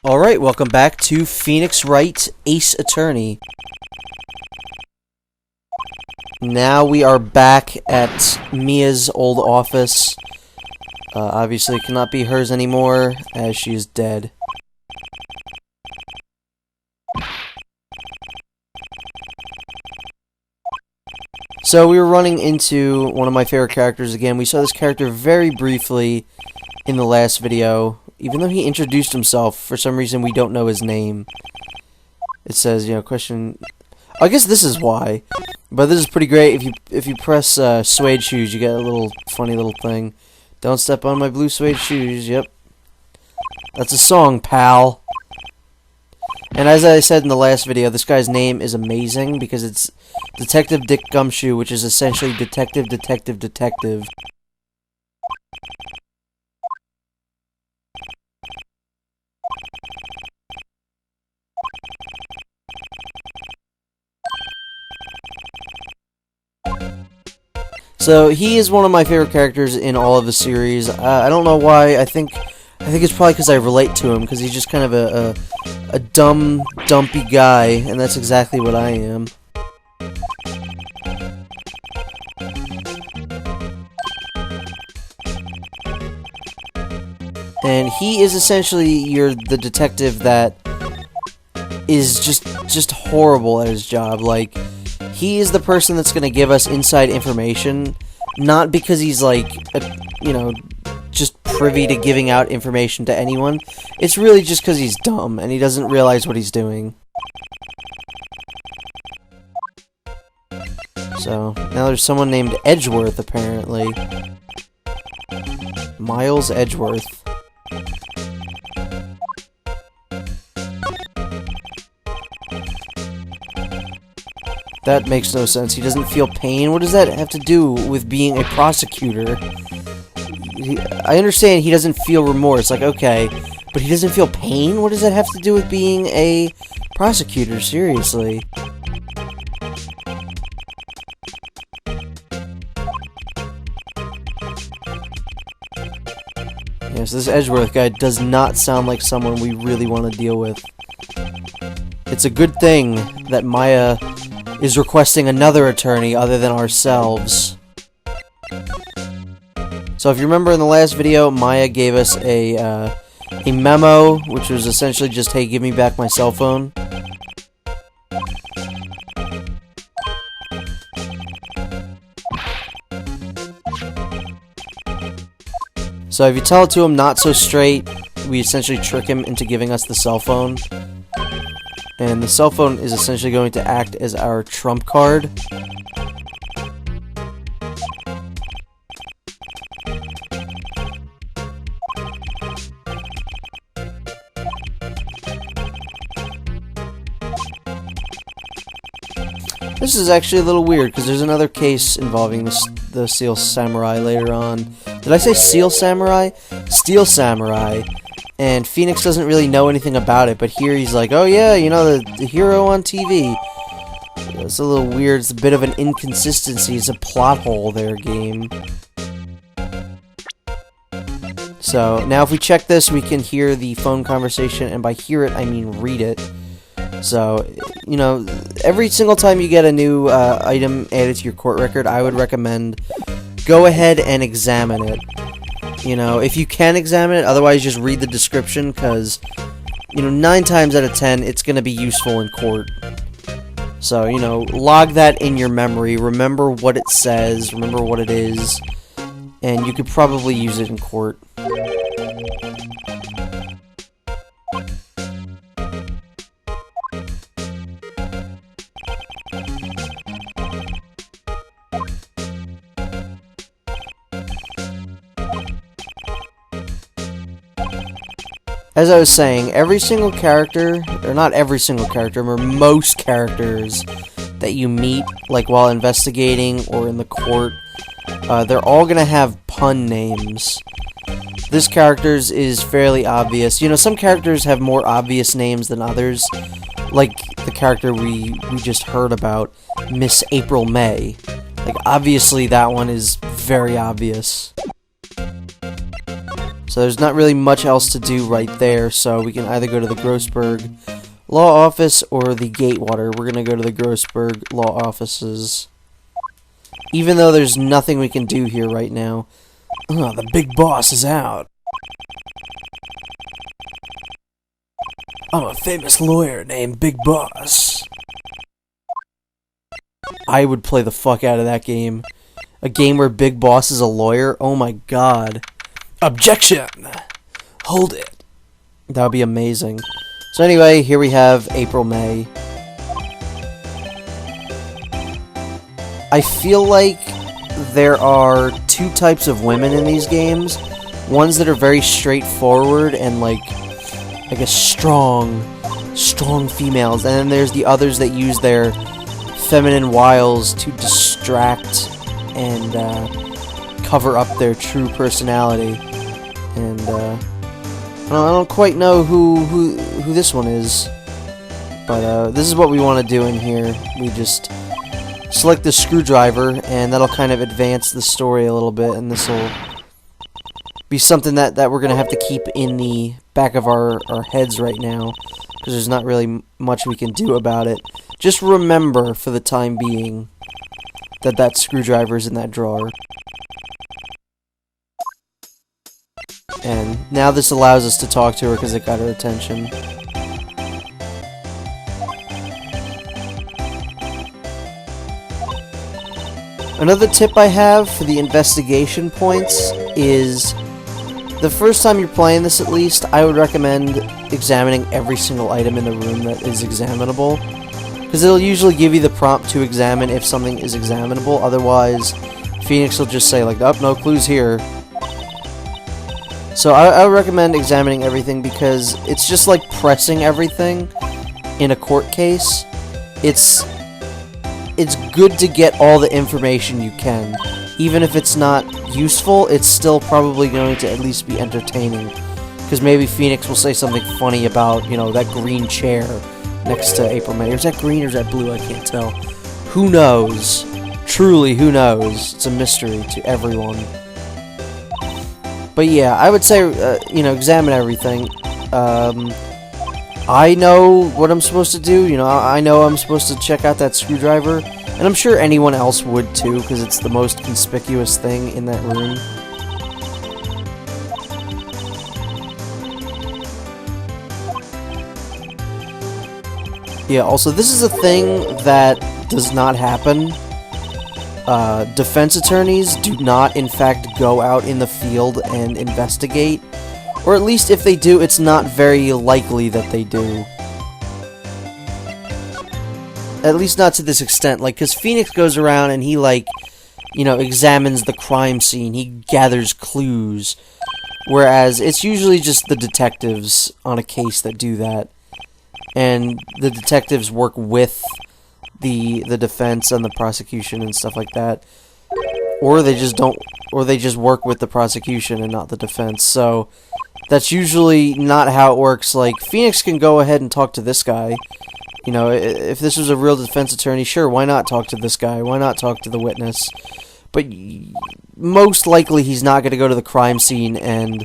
Alright, welcome back to Phoenix Wright, Ace Attorney. Now we are back at Mia's old office. Obviously it cannot be hers anymore, as she is dead. So we were running into one of my favorite characters again. We saw this character very briefly in the last video. Even though he introduced himself, for some reason we don't know his name. It says, question... I guess this is why. But this is pretty great. If you press Suedeshoes, you get a little funny little thing. Don't step on my blue suede shoes. Yep. That's a song, pal. And as I said in the last video, this guy's name is amazing because it's Detective Dick Gumshoe, which is essentially Detective. So he is one of my favorite characters in all of the series. I don't know why. I think it's probably because I relate to him, because he's just kind of a dumb, dumpy guy, and that's exactly what I am. And he is essentially the detective that is just horrible at his job. Like, he is the person that's going to give us inside information, not because he's like, just privy to giving out information to anyone. It's really just because he's dumb and he doesn't realize what he's doing. So, now there's someone named Edgeworth, apparently. Miles Edgeworth. That makes no sense. He doesn't feel pain? What does that have to do with being a prosecutor? I understand he doesn't feel remorse, like, okay, but he doesn't feel pain? What does that have to do with being a prosecutor? Seriously. Yes, this Edgeworth guy does not sound like someone we really want to deal with. It's a good thing that Maya is requesting another attorney other than ourselves. So if you remember in the last video, Maya gave us a memo, which was essentially just, hey, give me back my cell phone. So if you tell it to him not so straight, we essentially trick him into giving us the cell phone. And the cell phone is essentially going to act as our trump card. This is actually a little weird, because there's another case involving the Steel Samurai later on. Did I say Steel Samurai? Steel Samurai. And Phoenix doesn't really know anything about it, but here he's like, oh yeah, the hero on TV. It's a little weird. It's a bit of an inconsistency. It's a plot hole there, game. So, now if we check this, we can hear the phone conversation, and by hear it, I mean read it. So, every single time you get a new item added to your court record, I would recommend go ahead and examine it. If you can examine it, otherwise just read the description, because, 9 times out of 10, it's going to be useful in court. So, log that in your memory, remember what it says, remember what it is, and you could probably use it in court. As I was saying, every single character, or not every single character, but most characters that you meet, like while investigating or in the court, they're all gonna have pun names. This character's is fairly obvious. Some characters have more obvious names than others, like the character we just heard about, Miss April May. Like, obviously that one is very obvious. So there's not really much else to do right there, so we can either go to the Grossberg Law Office or the Gatewater. We're going to go to the Grossberg Law Offices, even though there's nothing we can do here right now. Oh, the big boss is out. I'm a famous lawyer named Big Boss. I would play the fuck out of that game. A game where Big Boss is a lawyer? Oh my god. Objection! Hold it. That would be amazing. So anyway, here we have April, May. I feel like there are two types of women in these games. Ones that are very straightforward and like, I guess, strong females. And then there's the others that use their feminine wiles to distract and cover up their true personality. And I don't quite know who this one is, but this is what we want to do in here. We just select the screwdriver, and that'll kind of advance the story a little bit, and this will be something that we're going to have to keep in the back of our heads right now, because there's not really much we can do about it. Just remember, for the time being, that screwdriver's in that drawer. And now this allows us to talk to her because it got her attention. Another tip I have for the investigation points is, the first time you're playing this at least, I would recommend examining every single item in the room that is examinable. Because it'll usually give you the prompt to examine if something is examinable, otherwise Phoenix will just say like, oh, no clues here. So I would recommend examining everything because it's just like pressing everything in a court case. It's good to get all the information you can. Even if it's not useful, it's still probably going to at least be entertaining. Because maybe Phoenix will say something funny about, you know, that green chair next to April May. Or is that green or is that blue? I can't tell. Who knows? Truly, who knows? It's a mystery to everyone. But yeah, I would say, you know, examine everything. I know what I'm supposed to do. You know, I know I'm supposed to check out that screwdriver. And I'm sure anyone else would too, because it's the most conspicuous thing in that room. Yeah, also, this is a thing that does not happen. Defense attorneys do not, in fact, go out in the field and investigate. Or at least if they do, it's not very likely that they do. At least not to this extent, like, because Phoenix goes around and he, like, you know, examines the crime scene, he gathers clues. Whereas, it's usually just the detectives on a case that do that. And the detectives work with the defense and the prosecution and stuff like that. Or they just don't, or they just work with the prosecution and not the defense. So, that's usually not how it works. Like, Phoenix can go ahead and talk to this guy. You know, if this was a real defense attorney, sure, why not talk to this guy? Why not talk to the witness? But most likely he's not going to go to the crime scene and,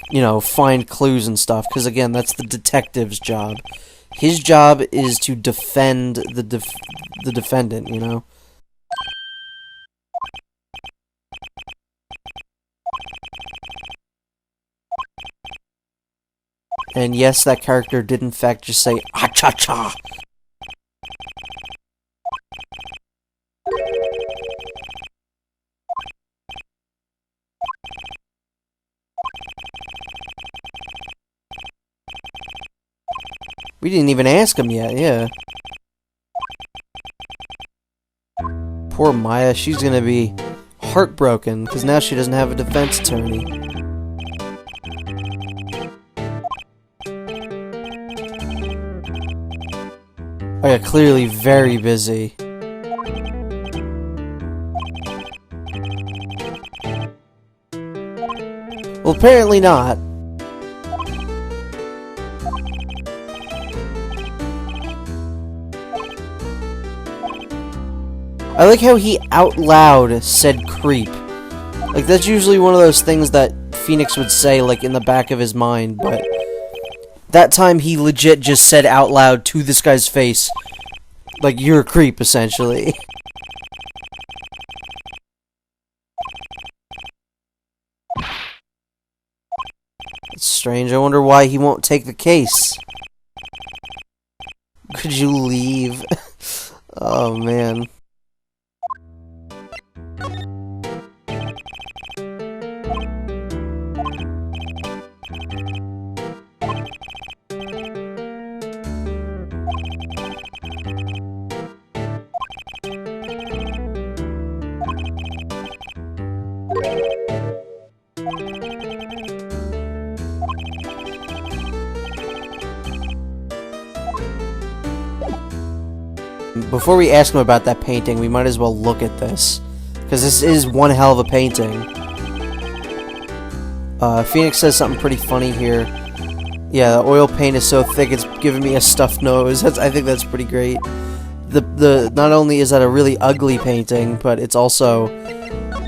you know, find clues and stuff. Because, again, that's the detective's job. His job is to defend the defendant, you know? And yes, that character did in fact just say, ah-cha-cha! We didn't even ask him yet, yeah. Poor Maya, she's gonna be heartbroken, because now she doesn't have a defense attorney. Oh yeah, clearly very busy. Well, apparently not. I like how he out loud said creep. Like, that's usually one of those things that Phoenix would say, like, in the back of his mind, but that time he legit just said out loud to this guy's face, like, you're a creep, essentially. It's strange. I wonder why he won't take the case. Could you leave? Oh, man. Before we ask him about that painting, we might as well look at this, because this is one hell of a painting. Phoenix says something pretty funny here. Yeah, the oil paint is so thick it's giving me a stuffed nose. I think that's pretty great. Not only is that a really ugly painting, but it's also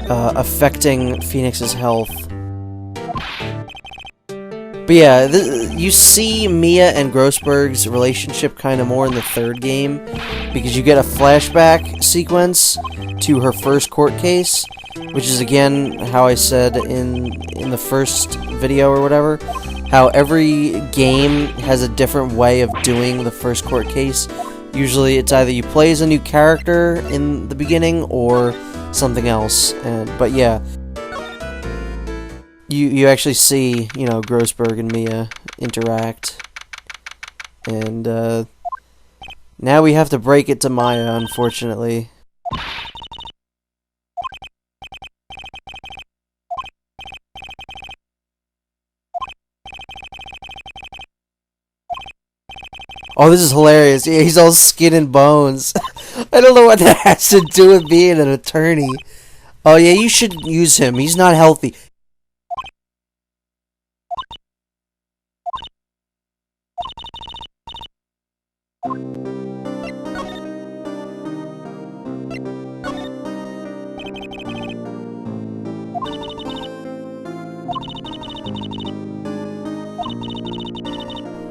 affecting Phoenix's health. But yeah, you see Mia and Grossberg's relationship kind of more in the third game, because you get a flashback sequence to her first court case, which is again how I said in the first video or whatever, how every game has a different way of doing the first court case. Usually it's either you play as a new character in the beginning or something else. But yeah, you actually see, you know, Grossberg and Mia interact. And now we have to break it to Maya, unfortunately. Oh, this is hilarious. Yeah, he's all skin and bones. I don't know what that has to do with being an attorney. Oh yeah, you should use him. He's not healthy.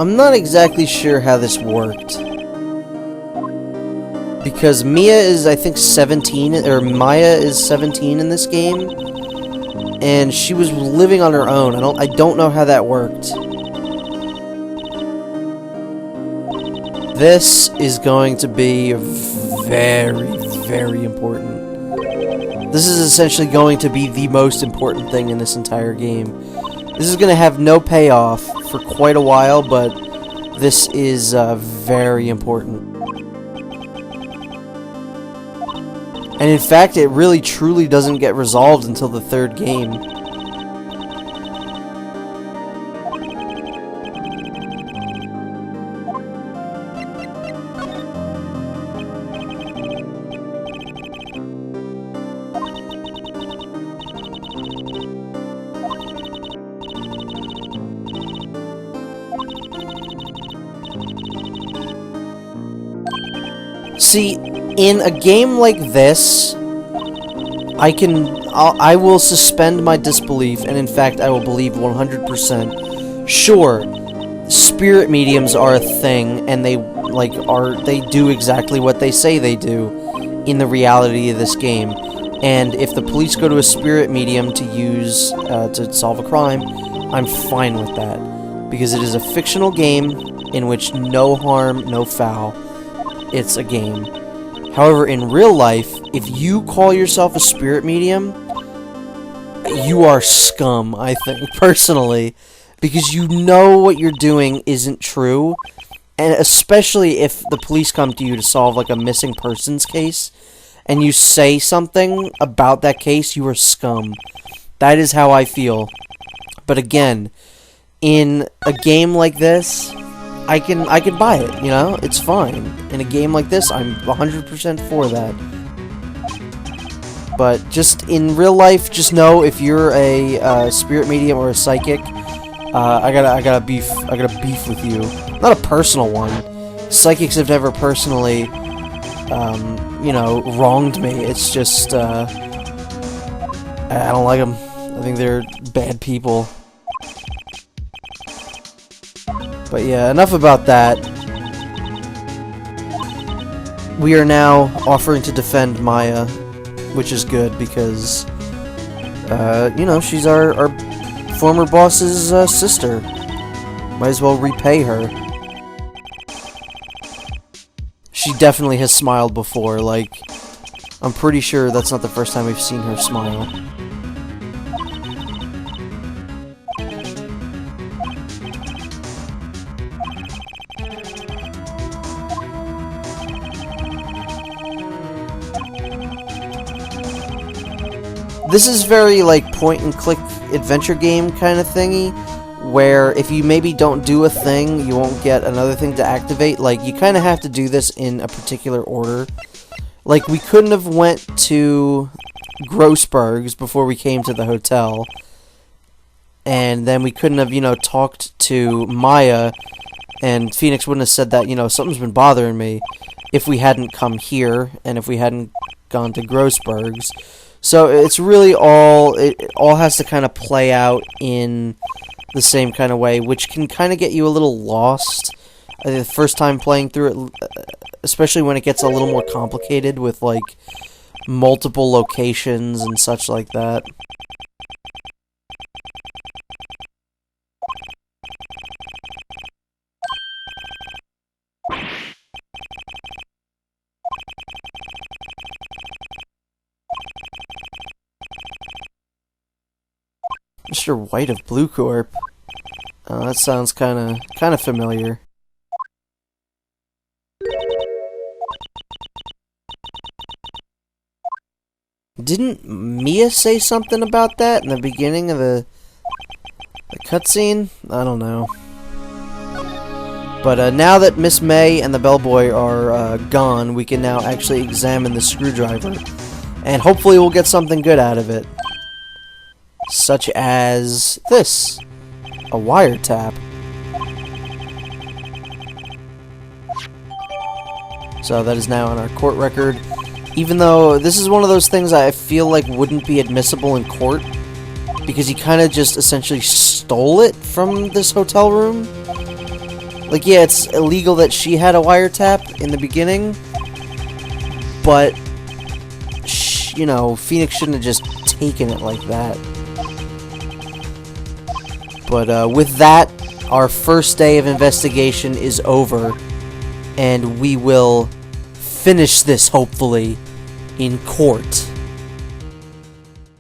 I'm not exactly sure how this worked. Because Mia is, I think, 17, or Maya is 17 in this game. And she was living on her own. I don't know how that worked. This is going to be very, very important. This is essentially going to be the most important thing in this entire game. This is going to have no payoff for quite a while, but this is very important. And in fact, it really truly doesn't get resolved until the third game. See, in a game like this, I will suspend my disbelief, and in fact, I will believe 100%. Sure, spirit mediums are a thing, and they do exactly what they say they do in the reality of this game. And if the police go to a spirit medium to use to solve a crime, I'm fine with that, because it is a fictional game in which no harm, no foul. It's a game. However, in real life, if you call yourself a spirit medium, you are scum, I think, personally, because you know what you're doing isn't true, and especially if the police come to you to solve, like, a missing persons case, and you say something about that case, you are scum. That is how I feel. But again, in a game like this, I can buy it, you know? It's fine. In a game like this, I'm 100% for that. But just in real life, just know if you're a spirit medium or a psychic, I got a beef with you. Not a personal one. Psychics have never personally, you know, wronged me. It's just, I don't like them. I think they're bad people. But yeah, enough about that. We are now offering to defend Maya, which is good because, you know, she's our former boss's sister. Might as well repay her. She definitely has smiled before, like, I'm pretty sure that's not the first time we've seen her smile. This is very, like, point-and-click adventure game kind of thingy, where if you maybe don't do a thing, you won't get another thing to activate. Like, you kind of have to do this in a particular order. Like, we couldn't have went to Grossberg's before we came to the hotel, and then we couldn't have, you know, talked to Maya, and Phoenix wouldn't have said that, you know, something's been bothering me, if we hadn't come here, and if we hadn't gone to Grossberg's. So it's really it all has to kind of play out in the same kind of way, which can kind of get you a little lost the first time playing through it, especially when it gets a little more complicated with, like, multiple locations and such like that. Mr. White of Blue Corp. That sounds kind of familiar. Didn't Mia say something about that in the beginning of the cutscene? I don't know. But now that Miss May and the bellboy are gone, we can now actually examine the screwdriver, and hopefully we'll get something good out of it. Such as this. A wiretap. So that is now on our court record. Even though this is one of those things I feel like wouldn't be admissible in court, because he kind of just essentially stole it from this hotel room. Like, yeah, it's illegal that she had a wiretap in the beginning, but, you know, Phoenix shouldn't have just taken it like that. But with that, our first day of investigation is over, and we will finish this, hopefully, in court.